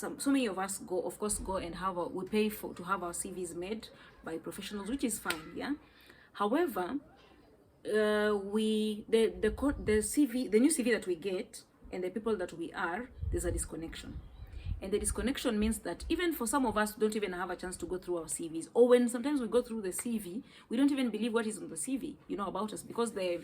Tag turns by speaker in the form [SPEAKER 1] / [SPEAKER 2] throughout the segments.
[SPEAKER 1] so many of us go, of course, go and we pay for to have our CVs made by professionals, which is fine, yeah. However, the new CV that we get and the people that we are, there's a disconnection. And the disconnection means that even for some of us, don't even have a chance to go through our CVs. Or when sometimes we go through the CV, we don't even believe what is on the CV, about us, because the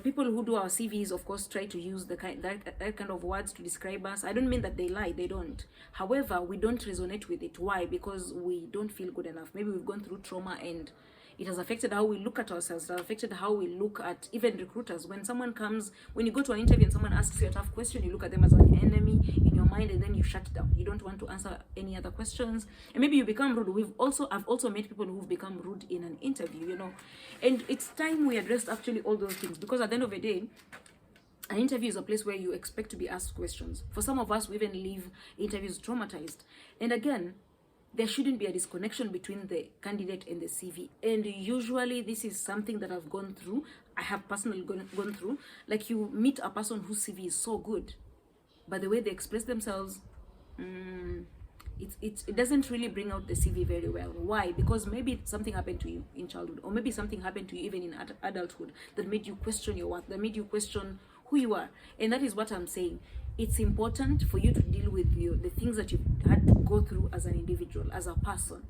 [SPEAKER 1] people who do our CVs, of course, try to use that kind of words to describe us. I don't mean that they lie, they don't. However, we don't resonate with it. Why? Because we don't feel good enough. Maybe we've gone through trauma and it has affected how we look at ourselves. It has affected how we look at even recruiters. When you go to an interview and someone asks you a tough question, you look at them as an enemy in your mind, and then you shut down. You don't want to answer any other questions, and maybe you become rude. I've also met people who've become rude in an interview, and it's time we addressed actually all those things, because at the end of the day, an interview is a place where you expect to be asked questions. For some of us, we even leave interviews traumatized. And again, there shouldn't be a disconnection between the candidate and the CV. And usually this is something that I've gone through. I have personally gone through. Like, you meet a person whose CV is so good, but the way they express themselves, it doesn't really bring out the CV very well. Why? Because maybe something happened to you in childhood, or maybe something happened to you even in adulthood that made you question your worth, that made you question who you are. And that is what I'm saying. It's important for you to deal with the things that you've had to go through as an individual, as a person,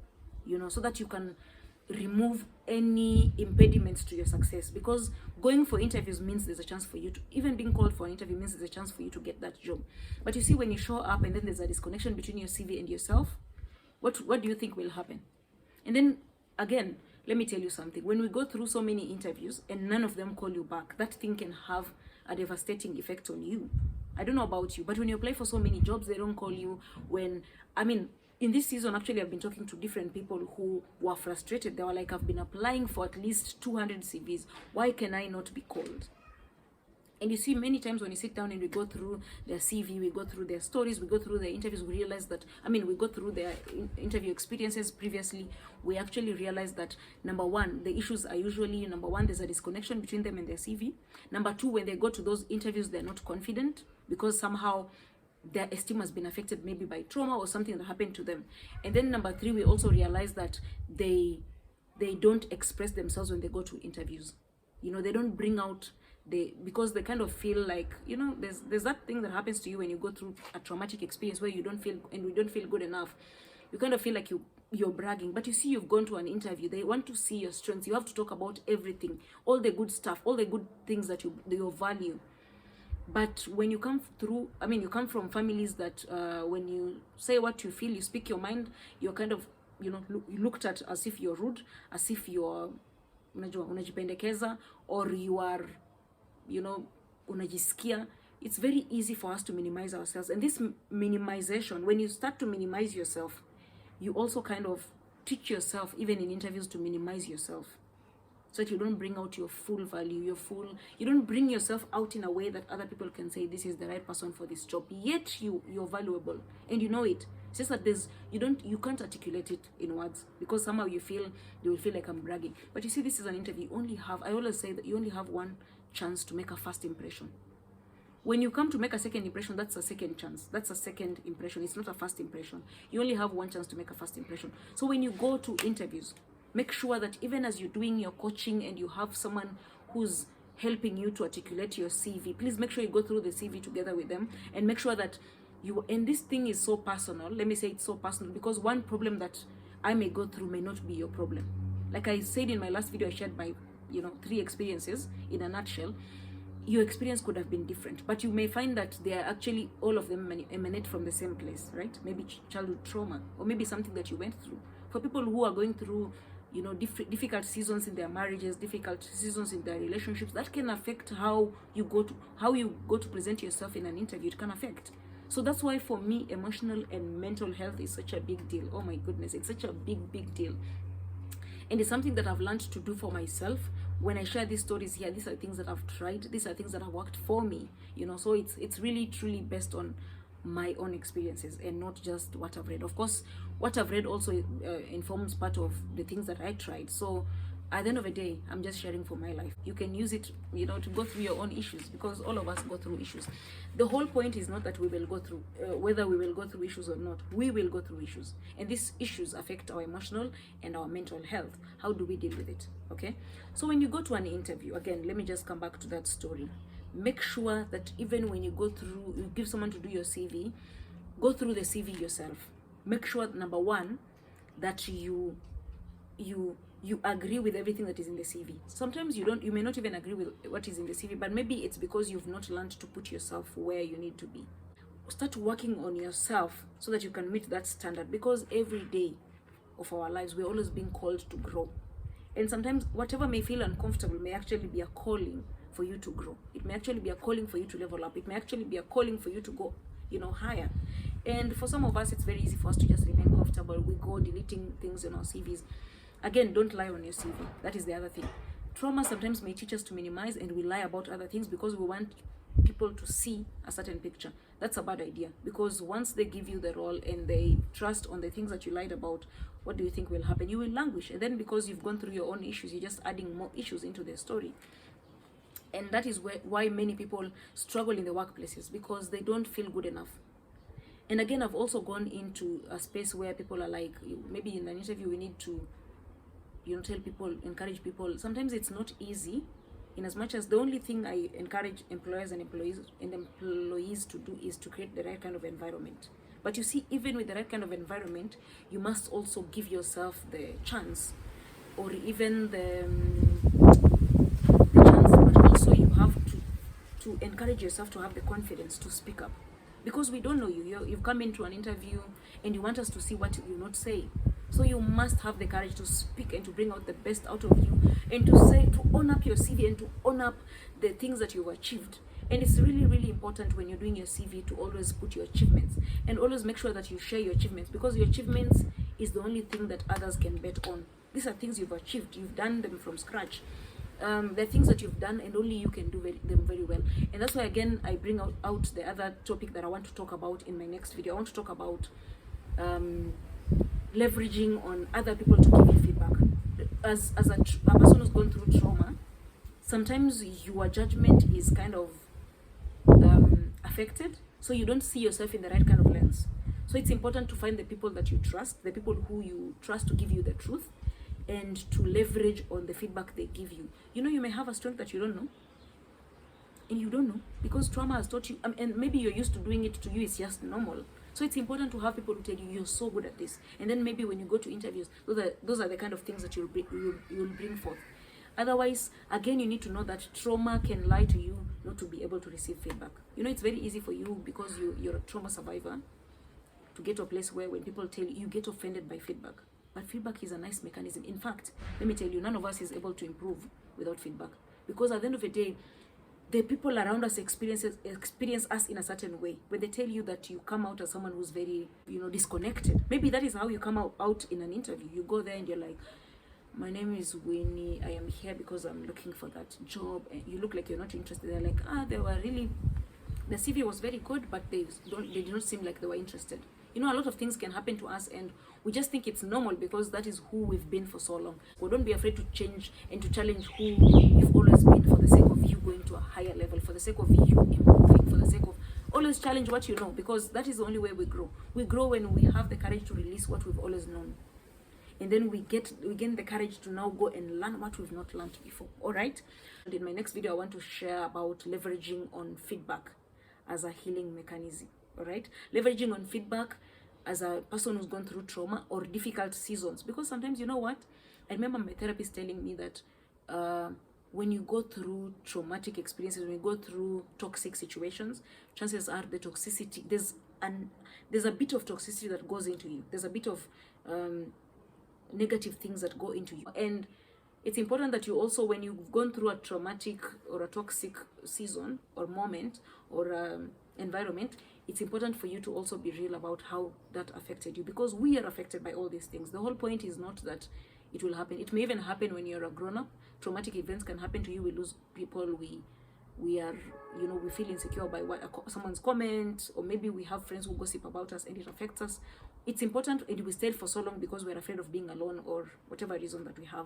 [SPEAKER 1] so that you can remove any impediments to your success. Because going for interviews means there's a chance for you to, even being called for an interview means there's a chance for you to get that job. But you see, when you show up and then there's a disconnection between your CV and yourself, what do you think will happen? And then again, let me tell you something. When we go through so many interviews and none of them call you back, that thing can have a devastating effect on you. I don't know about you, but when you apply for so many jobs, they don't call you. In this season, actually, I've been talking to different people who were frustrated. They were like, I've been applying for at least 200 CVs. Why can I not be called? And you see, many times when you sit down and we go through their CV, we go through their stories, we go through their interviews, we realize that, we go through their interview experiences previously, we actually realize that, number one, the issues are usually, number one, there's a disconnection between them and their CV. Number two, when they go to those interviews, they're not confident because somehow their esteem has been affected, maybe by trauma or something that happened to them. And then number three, we also realize that they don't express themselves when they go to interviews. They don't bring out because they kind of feel like, there's that thing that happens to you when you go through a traumatic experience where you don't feel good enough. You kind of feel like you're bragging. But you see, you've gone to an interview, they want to see your strengths. You have to talk about everything, all the good stuff, all the good things that you value. But when you come through, you come from families that when you say what you feel, you speak your mind, you're kind of, looked at as if you're rude, as if you're unajipendekeza, or you are, unajisikia. It's very easy for us to minimize ourselves. And this minimization, when you start to minimize yourself, you also kind of teach yourself, even in interviews, to minimize yourself, so that you don't bring out your full value, you don't bring yourself out in a way that other people can say, this is the right person for this job. Yet you're valuable, and you know it. It's just that you can't articulate it in words, because somehow you will feel like I'm bragging. But you see, this is an interview. I always say that you only have one chance to make a first impression. When you come to make a second impression, that's a second chance. That's a second impression. It's not a first impression. You only have one chance to make a first impression. So when you go to interviews, make sure that even as you're doing your coaching and you have someone who's helping you to articulate your CV, please make sure you go through the CV together with them, and make sure that and this thing is so personal. Let me say it's so personal, because one problem that I may go through may not be your problem. Like I said in my last video, I shared my 3 experiences in a nutshell. Your experience could have been different, but you may find that they are actually, all of them emanate from the same place, right? Maybe childhood trauma, or maybe something that you went through. For people who are going through difficult seasons in their marriages, difficult seasons in their relationships, that can affect how you go to present yourself in an interview. It can affect. So that's why for me, emotional and mental health is such a big deal. Oh my goodness, it's such a big deal. And it's something that I've learned to do for myself. When I share these stories here, these are things that I've tried. These are things that have worked for me, so it's really truly based on my own experiences and not just what I've read. Of course, what I've read also informs part of the things that I tried. So at the end of the day, I'm just sharing for my life. You can use it, to go through your own issues, because all of us go through issues. The whole point is not that we will go through, whether we will go through issues or not. We will go through issues, and these issues affect our emotional and our mental health. How do we deal with it? Okay, so when you go to an interview, again, let me just come back to that story. Make sure that even when you go through, you give someone to do your CV, go through the CV yourself. Make sure, number one, that you agree with everything that is in the CV. Sometimes you may not even agree with what is in the CV, but maybe it's because you've not learned to put yourself where you need to be. Start working on yourself so that you can meet that standard, because every day of our lives we're always being called to grow, and sometimes whatever may feel uncomfortable may actually be a calling for you to grow. It may actually be a calling for you to level up. It may actually be a calling for you to go higher. And for some of us, it's very easy for us to just remain comfortable. We go deleting things in our CVs. Again, don't lie on your CV. That is the other thing. Trauma sometimes may teach us to minimize, and we lie about other things because we want people to see a certain picture. That's a bad idea, because once they give you the role and they trust on the things that you lied about, what do you think will happen? You will languish, and then because you've gone through your own issues, you're just adding more issues into their story. And that is why many people struggle in the workplaces, because they don't feel good enough. And again, I've also gone into a space where people are like, maybe in an interview we need to tell people, encourage people. Sometimes it's not easy, in as much as the only thing I encourage employers and employees to do is to create the right kind of environment. But you see, even with the right kind of environment, you must also give yourself the chance, or even the chance, but also you have to encourage yourself to have the confidence to speak up, because we don't know you've come into an interview and you want us to see what you not say. So you must have the courage to speak and to bring out the best out of you, and to own up your CV and to own up the things that you've achieved. And it's really, really important when you're doing your CV to always put your achievements, and always make sure that you share your achievements, because your achievements is the only thing that others can bet on. These are things you've achieved. You've done them from scratch. They're things that you've done and only you can do them very well. And that's why, again, I bring out the other topic that I want to talk about in my next video. I want to talk about leveraging on other people to give you feedback. As a person who's gone through trauma, sometimes your judgment is kind of affected, so you don't see yourself in the right kind of lens. So it's important to find the people that you trust, the people who you trust to give you the truth, and to leverage on the feedback they give you. You may have a strength that you don't know, and you don't know because trauma has taught you, and maybe you're used to doing it. To you, it's just normal. So it's important to have people who tell you you're so good at this, and then maybe when you go to interviews, those are the kind of things that you'll bring forth. Otherwise, again, you need to know that trauma can lie to you not to be able to receive feedback. It's very easy for you, because you're a trauma survivor, to get to a place where when people tell you, you get offended by feedback. But feedback is a nice mechanism. In fact, let me tell you, none of us is able to improve without feedback, because at the end of the day, the people around us experience us in a certain way. When they tell you that you come out as someone who's very, disconnected, maybe that is how you come out in an interview. You go there and you're like, my name is Winnie, I am here because I'm looking for that job, and you look like you're not interested. They're like, the CV was very good, but they did not seem like they were interested. A lot of things can happen to us, and we just think it's normal because that is who we've been for so long. Well, don't be afraid to change and to challenge who you've always been, for the sake of you going to a higher level, for the sake of you improving, for the sake of always challenge what you know, because that is the only way we grow. We grow when we have the courage to release what we've always known. And then we gain the courage to now go and learn what we've not learned before. All right. And in my next video, I want to share about leveraging on feedback as a healing mechanism. All right. Leveraging on feedback as a person who's gone through trauma or difficult seasons. Because sometimes, you know what? I remember my therapist telling me that when you go through traumatic experiences, when you go through toxic situations, chances are the toxicity, there's a bit of toxicity that goes into you. There's a bit of negative things that go into you. And it's important that you also, when you've gone through a traumatic or a toxic season or moment or environment, it's important for you to also be real about how that affected you, because we are affected by all these things. The whole point is not that it will happen. It may even happen when you're a grown-up. Traumatic events can happen to you. We lose people. We are, we feel insecure by someone's comment, or maybe we have friends who gossip about us and it affects us. It's important, and we stayed for so long because we're afraid of being alone or whatever reason that we have.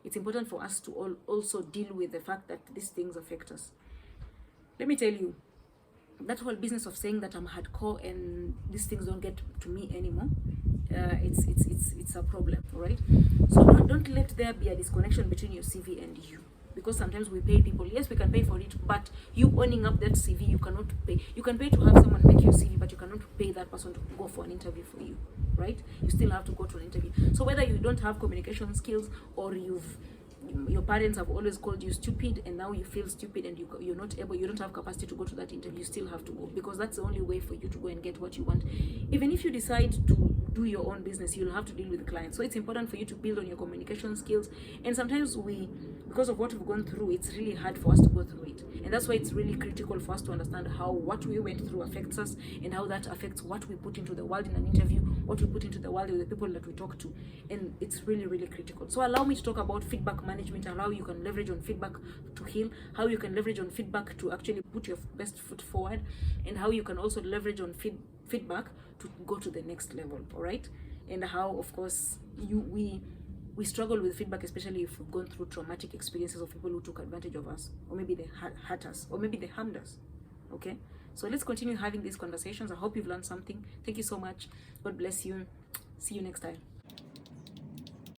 [SPEAKER 1] it's important for us to also deal with the fact that these things affect us. Let me tell you, that whole business of saying that I'm hardcore and these things don't get to me anymore, it's a problem, right? So don't let there be a disconnection between your CV and you, because sometimes we pay people. Yes, we can pay for it, but you owning up that CV, you cannot pay. You can pay to have someone make your CV, but you cannot pay that person to go for an interview for you, right? You still have to go to an interview. So whether you don't have communication skills, or your parents have always called you stupid and now you feel stupid and you don't have capacity to go to that interview, you still have to go, because that's the only way for you to go and get what you want. Even if you decide to do your own business, you'll have to deal with clients. So it's important for you to build on your communication skills. And sometimes because of what we've gone through, it's really hard for us to go through it. And that's why it's really critical for us to understand how what we went through affects us, and how that affects what we put into the world in an interview, what we put into the world with the people that we talk to. And it's really, really critical. So allow me to talk about feedback management, and how you can leverage on feedback to heal, how you can leverage on feedback to actually put your best foot forward, and how you can also leverage on feedback to go to the next level. All right? And how, of course, we struggle with feedback, especially if we've gone through traumatic experiences of people who took advantage of us, or maybe they hurt us, or maybe they harmed us. Okay, so let's continue having these conversations. I hope you've learned something. Thank you so much. God bless you. See you next time.